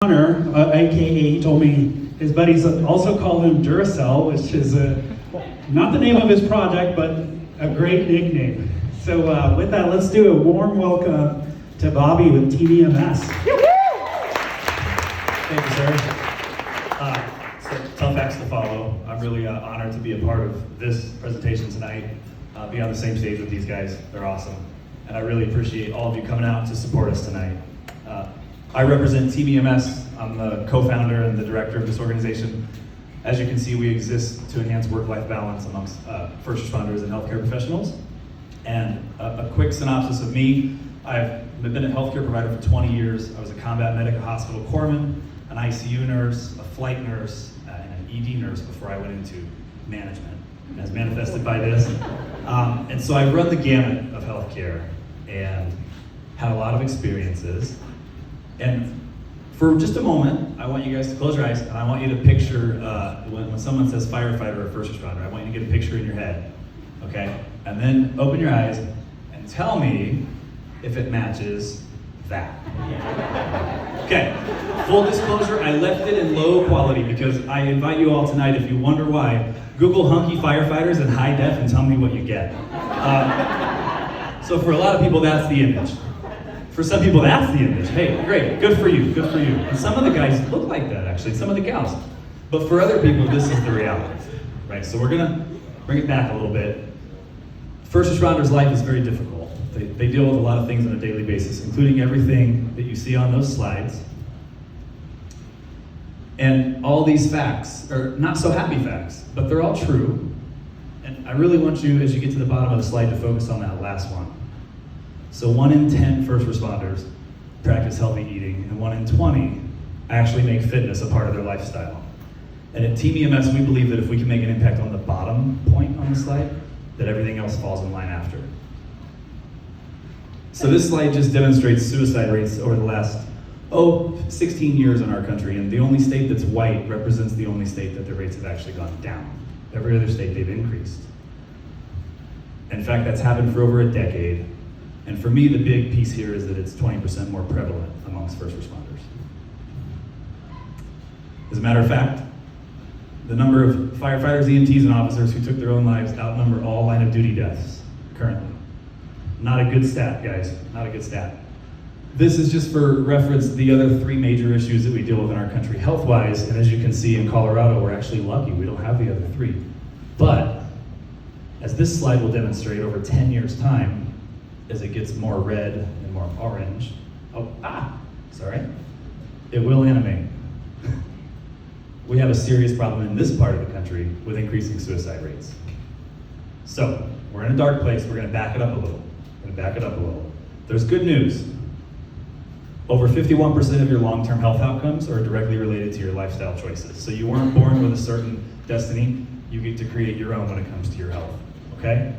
Connor, aka he told me his buddies also called him Duracell, which is not the name of his project, but a great nickname. So with that, let's do a warm welcome to Bobby with TVMS. Thank you, sir. So tough acts to follow. I'm really honored to be a part of this presentation tonight, be on the same stage with these guys. They're awesome. And I really appreciate all of you coming out to support us tonight. I represent TVMS. I'm the co-founder and the director of this organization. As you can see, we exist to enhance work-life balance amongst first responders and healthcare professionals. And a quick synopsis of me: I've been a healthcare provider for 20 years. I was a combat medic, a hospital corpsman, an ICU nurse, a flight nurse, and an ED nurse before I went into management, as manifested by this. And so I run the gamut of healthcare and had a lot of experiences. And for just a moment, I want you guys to close your eyes, and I want you to picture when someone says firefighter or first responder, I want you to get a picture in your head, okay? And then open your eyes and tell me if it matches that. Okay, full disclosure, I left it in low quality because I invite you all tonight, if you wonder why, Google hunky firefighters in high def and tell me what you get. So for a lot of people, that's the image. For some people, that's the image. Hey, great, good for you, good for you. And some of the guys look like that, actually, some of the gals. But for other people, this is the reality, right? So we're gonna bring it back a little bit. First responders' life is very difficult. They deal with a lot of things on a daily basis, including everything that you see on those slides. And all these facts are not so happy facts, but they're all true. And I really want you, as you get to the bottom of the slide, to focus on that last one. So 1 in 10 first responders practice healthy eating, and 1 in 20 actually make fitness a part of their lifestyle. And at TVMS, we believe that if we can make an impact on the bottom point on the slide, that everything else falls in line after. So this slide just demonstrates suicide rates over the last, 16 years in our country, and the only state that's white represents the only state that the rates have actually gone down. Every other state, they've increased. In fact, that's happened for over a decade. And for me, the big piece here is that it's 20% more prevalent amongst first responders. As a matter of fact, the number of firefighters, EMTs, and officers who took their own lives outnumber all line of duty deaths currently. Not a good stat, guys, not a good stat. This is just for reference the other 3 major issues that we deal with in our country health-wise, and as you can see in Colorado, we're actually lucky, we don't have the other 3. But, as this slide will demonstrate, over 10 years' time, as it gets more red and more orange, it will animate. We have a serious problem in this part of the country with increasing suicide rates. So, we're in a dark place, we're gonna back it up a little. There's good news. Over 51% of your long-term health outcomes are directly related to your lifestyle choices. So you weren't born with a certain destiny, you get to create your own when it comes to your health, okay?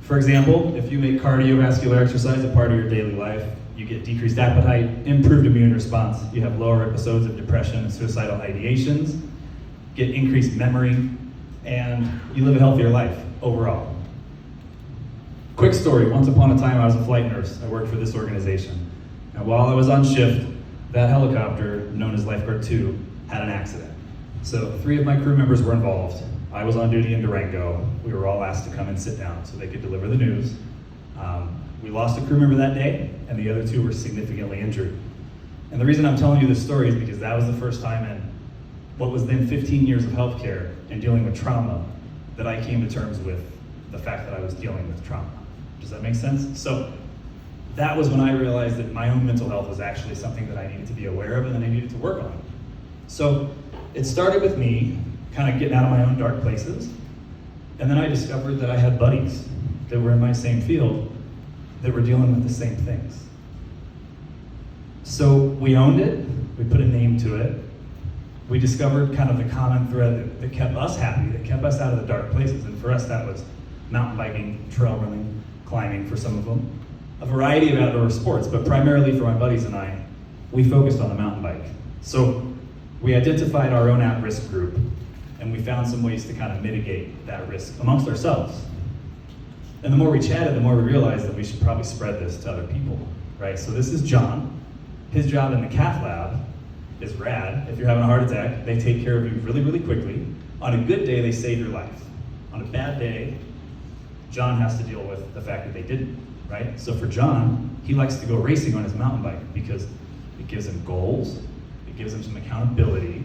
For example, if you make cardiovascular exercise a part of your daily life, you get decreased appetite, improved immune response, you have lower episodes of depression and suicidal ideations, get increased memory, and you live a healthier life overall. Quick story, once upon a time I was a flight nurse. I worked for this organization. And while I was on shift, that helicopter, known as Lifeguard 2, had an accident. So 3 of my crew members were involved. I was on duty in Durango. We were all asked to come and sit down so they could deliver the news. We lost a crew member that day, and the other 2 were significantly injured. And the reason I'm telling you this story is because that was the first time in what was then 15 years of healthcare and dealing with trauma that I came to terms with the fact that I was dealing with trauma. Does that make sense? So that was when I realized that my own mental health was actually something that I needed to be aware of and that I needed to work on. So it started with me kind of getting out of my own dark places, and then I discovered that I had buddies that were in my same field that were dealing with the same things. So we owned it, we put a name to it, we discovered kind of the common thread that kept us happy, that kept us out of the dark places, and for us that was mountain biking, trail running, climbing for some of them, a variety of outdoor sports, but primarily for my buddies and I, we focused on the mountain bike. So we identified our own at-risk group, and we found some ways to kind of mitigate that risk amongst ourselves. And the more we chatted, the more we realized that we should probably spread this to other people, right? So this is John. His job in the cath lab rad. If you're having a heart attack, they take care of you really, really quickly. On a good day, they save your life. On a bad day, John has to deal with the fact that they didn't, right? So for John, he likes to go racing on his mountain bike because it gives him goals, it gives him some accountability,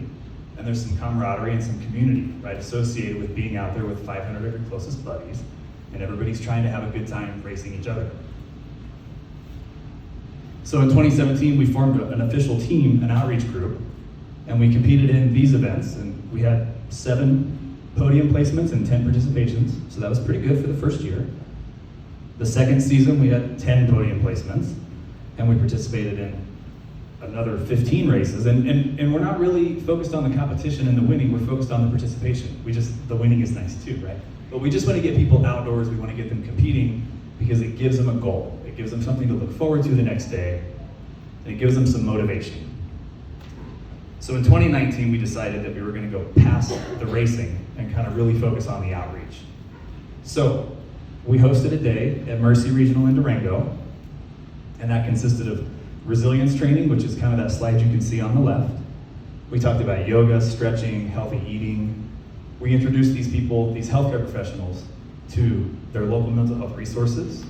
and there's some camaraderie and some community, right, associated with being out there with 500 of your closest buddies, and everybody's trying to have a good time racing each other. So in 2017, we formed an official team, an outreach group, and we competed in these events, and we had 7 podium placements and 10 participations, so that was pretty good for the first year. The second season, we had 10 podium placements, and we participated in another 15 races, and we're not really focused on the competition and the winning, we're focused on the participation. The winning is nice too, right? But we just want to get people outdoors, we want to get them competing because it gives them a goal. It gives them something to look forward to the next day, and it gives them some motivation. So in 2019, we decided that we were going to go past the racing and kind of really focus on the outreach. So we hosted a day at Mercy Regional in Durango, and that consisted of resilience training, which is kind of that slide you can see on the left. We talked about yoga, stretching, healthy eating. We introduced these people, these healthcare professionals, to their local mental health resources.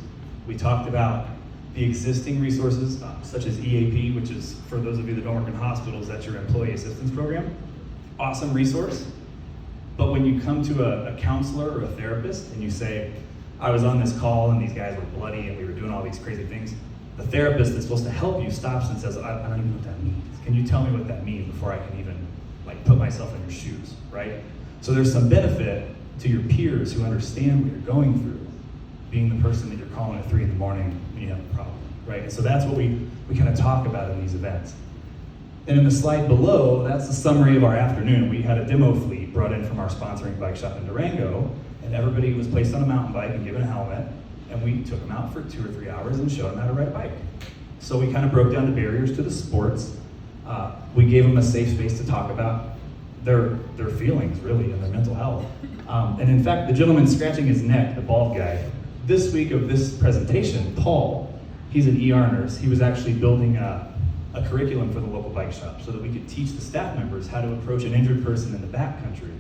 We talked about the existing resources, such as EAP, which is, for those of you that don't work in hospitals, that's your employee assistance program. Awesome resource. But when you come to a counselor or a therapist and you say, I was on this call and these guys were bloody and we were doing all these crazy things, the therapist that's supposed to help you stops and says, I don't even know what that means. Can you tell me what that means before I can even put myself in your shoes, right? So there's some benefit to your peers who understand what you're going through, being the person that you're calling at 3 in the morning when you have a problem, right? And so that's what we kind of talk about in these events. And in the slide below, that's the summary of our afternoon. We had a demo fleet brought in from our sponsoring bike shop in Durango, and everybody was placed on a mountain bike and given a helmet, and we took them out for 2 or 3 hours and showed them how to ride a bike. So we kind of broke down the barriers to the sports. We gave them a safe space to talk about their feelings, really, and their mental health. And in fact, the gentleman scratching his neck, the bald guy, this week of this presentation, Paul, he's an ER nurse. He was actually building a curriculum for the local bike shop so that we could teach the staff members how to approach an injured person in the backcountry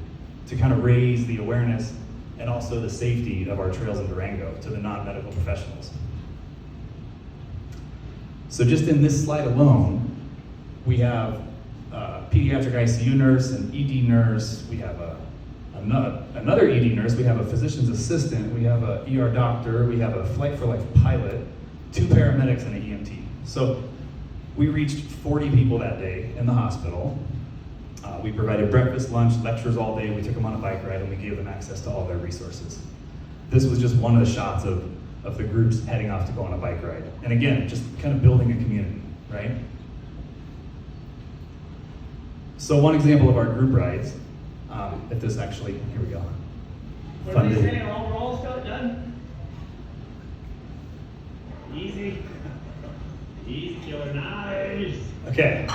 to kind of raise the awareness and also the safety of our trails in Durango to the non-medical professionals. So just in this slide alone, we have a pediatric ICU nurse, an ED nurse, we have another ED nurse, we have a physician's assistant, we have a ER doctor, we have a Flight for Life pilot, 2 paramedics, and an EMT. So we reached 40 people that day in the hospital. We provided breakfast, lunch, lectures all day. We took them on a bike ride and we gave them access to all their resources. This was just one of the shots of the groups heading off to go on a bike ride. And again, just kind of building a community, right? So one example of our group rides, if this actually, here we go. What are they saying, overalls got it done? Easy. Easy, killer, nice. Okay,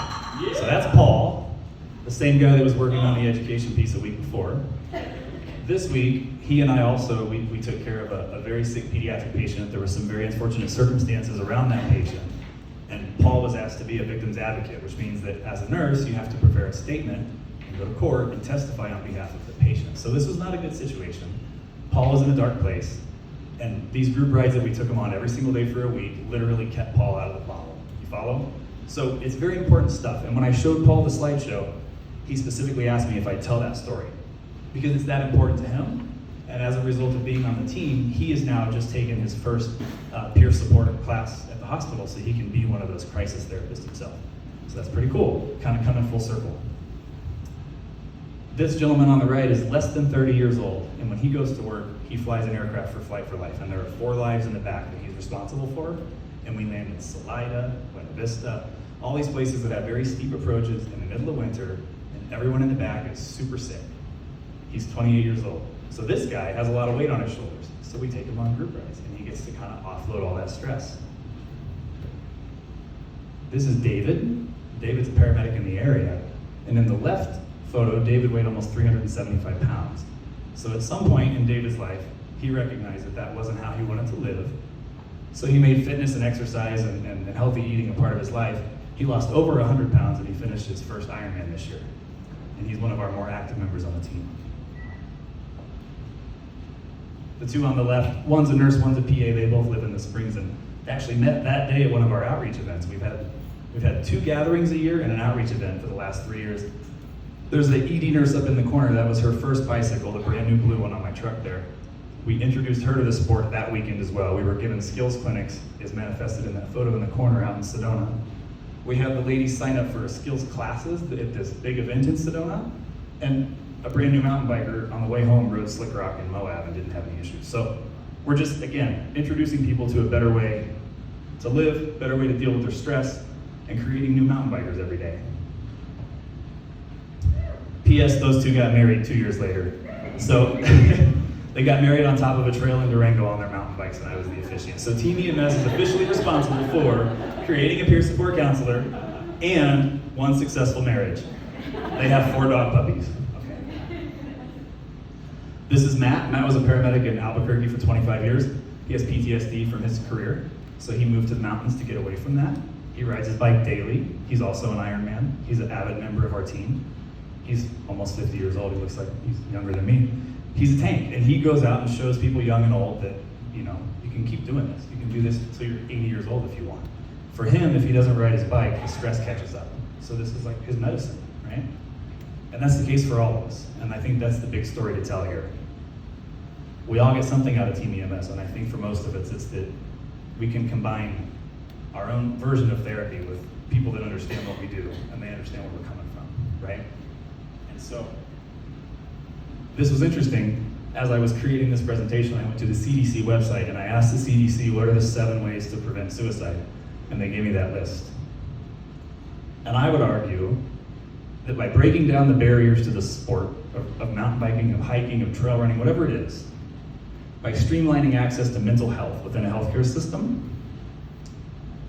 Yeah. So that's Paul, the same guy that was working on the education piece a week before. This week, he and I also, we took care of a very sick pediatric patient. There were some very unfortunate circumstances around that patient. And Paul was asked to be a victim's advocate, which means that as a nurse, you have to prepare a statement and go to court and testify on behalf of the patient. So this was not a good situation. Paul was in a dark place. And these group rides that we took him on every single day for a week literally kept Paul out of the bottle. You follow? So it's very important stuff. And when I showed Paul the slideshow, he specifically asked me if I'd tell that story because it's that important to him. And as a result of being on the team, he has now just taken his first peer support class at the hospital so he can be one of those crisis therapists himself. So that's pretty cool, kind of coming full circle. This gentleman on the right is less than 30 years old, and when he goes to work, he flies an aircraft for Flight for Life, and there are 4 lives in the back that he's responsible for, and we land in Salida, Buena Vista, all these places that have very steep approaches in the middle of winter, and everyone in the back is super sick. He's 28 years old. So this guy has a lot of weight on his shoulders, so we take him on group rides, and he gets to kind of offload all that stress. This is David. David's a paramedic in the area, and in the left photo, David weighed almost 375 pounds. So at some point in David's life, he recognized that that wasn't how he wanted to live. So he made fitness and exercise and healthy eating a part of his life, He lost over 100 pounds and he finished his first Ironman this year. And he's one of our more active members on the team. The two on the left, one's a nurse, one's a PA, they both live in the Springs and they actually met that day at one of our outreach events. We've had 2 gatherings a year and an outreach event for the last 3 years. There's the ED nurse up in the corner, that was her first bicycle, the brand new blue one on my truck there. We introduced her to the sport that weekend as well. We were given skills clinics, as manifested in that photo in the corner out in Sedona. We had the ladies sign up for skills classes at this big event in Sedona, and a brand new mountain biker on the way home rode Slick Rock in Moab and didn't have any issues. So we're just, again, introducing people to a better way to live, better way to deal with their stress, and creating new mountain bikers every day. P.S. Those two got married 2 years later. So they got married on top of a trail in Durango on their mountain bikes, and I was the officiant. So Team EMS is officially responsible for creating a peer support counselor and 1 successful marriage. They have 4 dog puppies. Okay. This is Matt. Matt was a paramedic in Albuquerque for 25 years. He has PTSD from his career, so he moved to the mountains to get away from that. He rides his bike daily. He's also an Ironman. He's an avid member of our team. He's almost 50 years old. He looks like he's younger than me. He's a tank, and he goes out and shows people young and old that, you know, you can keep doing this. You can do this until you're 80 years old if you want. For him, if he doesn't ride his bike, the stress catches up. So this is like his medicine, right? And that's the case for all of us. And I think that's the big story to tell here. We all get something out of Team EMS, and I think for most of us, it's that we can combine our own version of therapy with people that understand what we do, and they understand where we're coming from, right? And so, this was interesting. As I was creating this presentation, I went to the CDC website and I asked the CDC, what are the 7 ways to prevent suicide? And they gave me that list. And I would argue that by breaking down the barriers to the sport of mountain biking, of hiking, of trail running, whatever it is, by streamlining access to mental health within a healthcare system,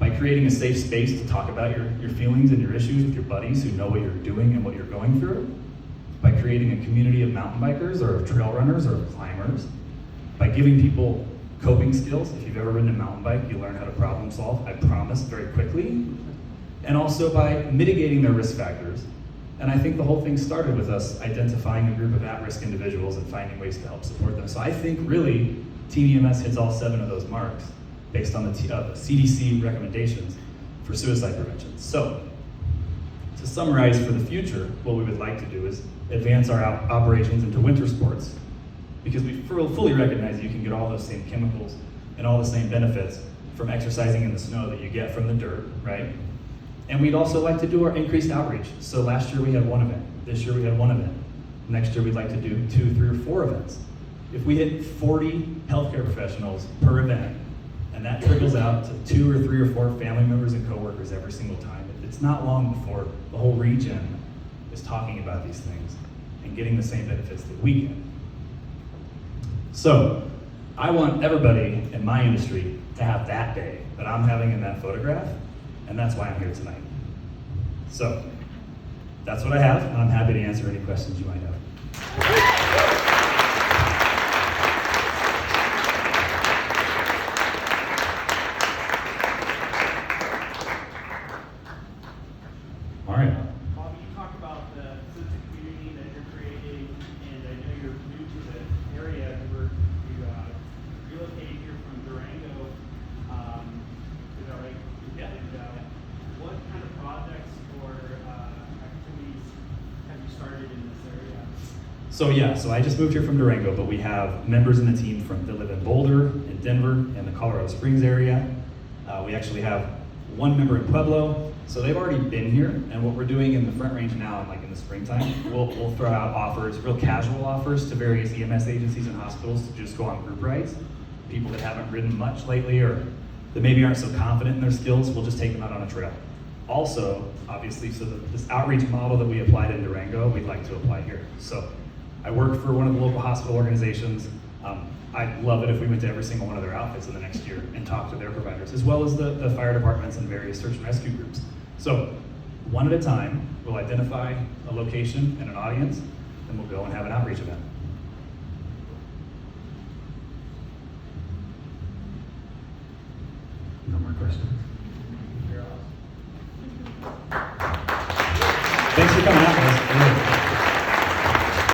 by creating a safe space to talk about your feelings and your issues with your buddies who know what you're doing and what you're going through, by creating a community of mountain bikers or of trail runners or of climbers, by giving people coping skills. If you've ever ridden a mountain bike, you learn how to problem solve, I promise, very quickly. And also by mitigating their risk factors. And I think the whole thing started with us identifying a group of at-risk individuals and finding ways to help support them. So I think really Team EMS hits all 7 of those marks based on the CDC recommendations for suicide prevention. So to summarize for the future, what we would like to do is advance our operations into winter sports, because we fully recognize you can get all those same chemicals and all the same benefits from exercising in the snow that you get from the dirt, right? And we'd also like to do our increased outreach. So last year we had 1 event. This year we had 1 event. Next year we'd like to do 2, 3, or 4 events. If we hit 40 healthcare professionals per event, and that trickles out to 2 or 3 or 4 family members and coworkers every single time, it's not long before the whole region is talking about these things and getting the same benefits that we get. So I want everybody in my industry to have that day that I'm having in that photograph, and that's why I'm here tonight. So that's what I have, and I'm happy to answer any questions you might have. All right. Bobby, you talked about the sense of community that you're creating, and I know you're new to the area. You relocated here from Durango. Is that right? Yeah. And what kind of projects or activities have you started in this area? So I just moved here from Durango, but we have members in the team that live in Boulder, in Denver, in the Colorado Springs area. We actually have 1 member in Pueblo. So they've already been here, and what we're doing in the Front Range now, and like in the springtime, we'll throw out offers, real casual offers to various EMS agencies and hospitals to just go on group rides. People that haven't ridden much lately or that maybe aren't so confident in their skills, we'll just take them out on a trail. Also, obviously, so this outreach model that we applied in Durango, we'd like to apply here. So I work for one of the local hospital organizations. I'd love it if we went to every single one of their outfits in the next year and talked to their providers, as well as the fire departments and various search and rescue groups. So, one at a time, we'll identify a location and an audience, and we'll go and have an outreach event. No more questions? Thanks for coming out, guys.